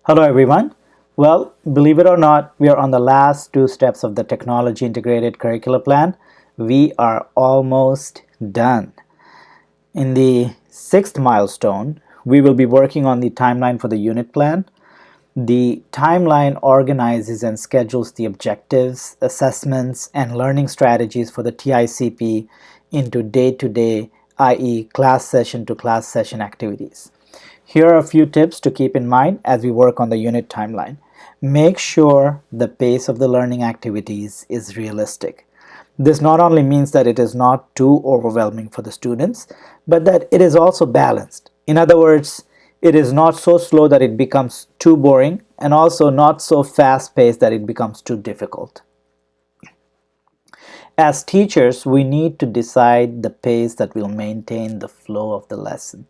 Hello everyone. Well, believe it or not, we are on the last two steps of the Technology Integrated Curricular Plan. We are almost done. In the sixth milestone, we will be working on the timeline for the unit plan. The timeline organizes and schedules the objectives, assessments, and learning strategies for the TICP into day-to-day, i.e. class session to class session activities. Here are a few tips to keep in mind as we work on the unit timeline. Make sure the pace of the learning activities is realistic. This not only means that it is not too overwhelming for the students, but that it is also balanced. In other words, it is not so slow that it becomes too boring and also not so fast-paced that it becomes too difficult. As teachers, we need to decide the pace that will maintain the flow of the lesson.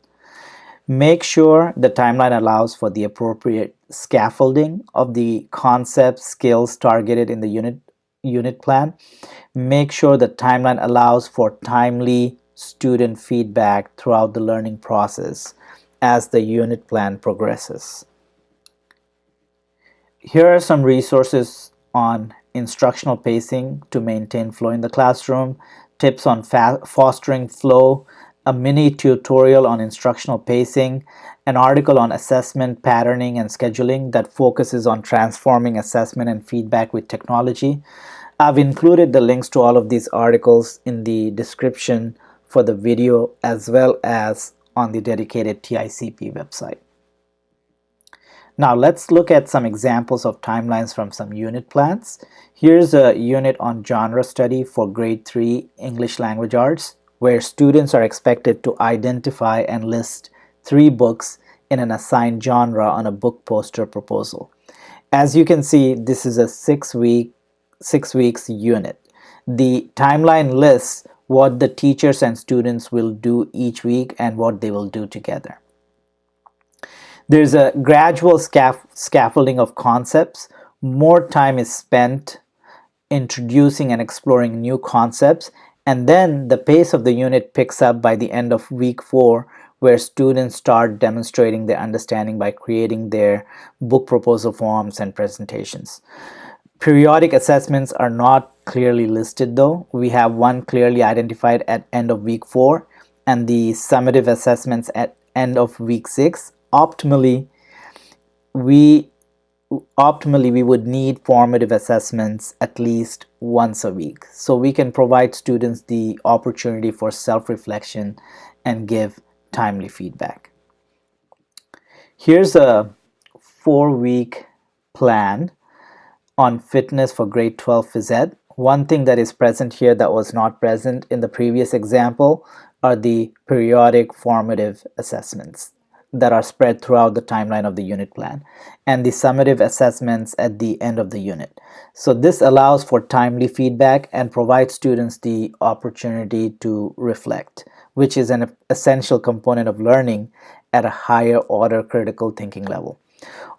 Make sure the timeline allows for the appropriate scaffolding of the concepts, skills targeted in the unit plan. Make sure the timeline allows for timely student feedback throughout the learning process as the unit plan progresses. Here are some resources on instructional pacing to maintain flow in the classroom, tips on fostering flow, a mini tutorial on instructional pacing, an article on assessment, patterning, and scheduling that focuses on transforming assessment and feedback with technology. I've included the links to all of these articles in the description for the video as well as on the dedicated TICP website. Now let's look at some examples of timelines from some unit plans. Here's a unit on genre study for grade 3 English language arts, where students are expected to identify and list 3 books in an assigned genre on a book poster proposal. As you can see, this is a 6 weeks unit. The timeline lists what the teachers and students will do each week and what they will do together. There's a gradual scaffolding of concepts. More time is spent introducing and exploring new concepts, and then the pace of the unit picks up by the end of week 4, where students start demonstrating their understanding by creating their book proposal forms and presentations. Periodic assessments are not clearly listed though. We have one clearly identified at end of week 4 and the summative assessments at end of week 6. Optimally, we would need formative assessments at least once a week, so we can provide students the opportunity for self-reflection and give timely feedback. Here's a 4-week plan on fitness for grade 12 phys ed. One thing that is present here that was not present in the previous example are the periodic formative assessments that are spread throughout the timeline of the unit plan, and the summative assessments at the end of the unit. So this allows for timely feedback and provides students the opportunity to reflect, which is an essential component of learning at a higher order critical thinking level.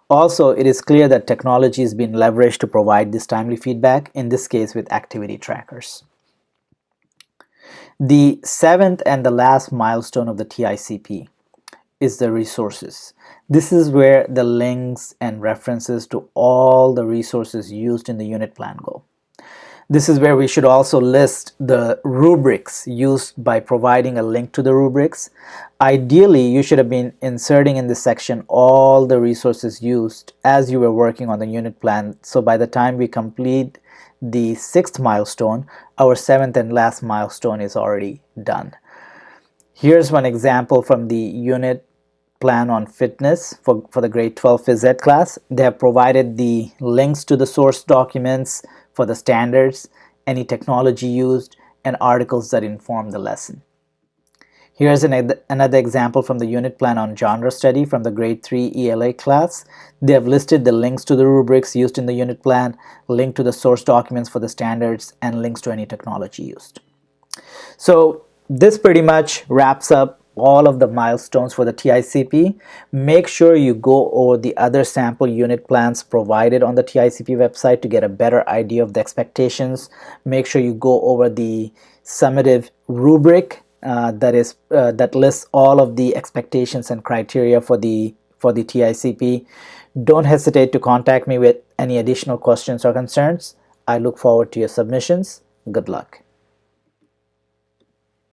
Also, it is clear that technology is being leveraged to provide this timely feedback, in this case with activity trackers. The 7th and the last milestone of the TICP is the resources. This is where the links and references to all the resources used in the unit plan go. This is where we should also list the rubrics used by providing a link to the rubrics. Ideally, you should have been inserting in this section all the resources used as you were working on the unit plan. So by the time we complete the 6th milestone, our 7th and last milestone is already done. Here's one example from the unit plan on fitness for the grade 12 phys ed class. They have provided the links to the source documents for the standards, any technology used, and articles that inform the lesson. Here's another example from the unit plan on genre study from the grade 3 ELA class. They have listed the links to the rubrics used in the unit plan, link to the source documents for the standards, and links to any technology used. So this pretty much wraps up all of the milestones for the TICP. Make sure you go over the other sample unit plans provided on the TICP website to get a better idea of the expectations. Make sure you go over the summative rubric that lists all of the expectations and criteria for the for the TICP. Don't hesitate to contact me with any additional questions or concerns. I look forward to your submissions. Good luck.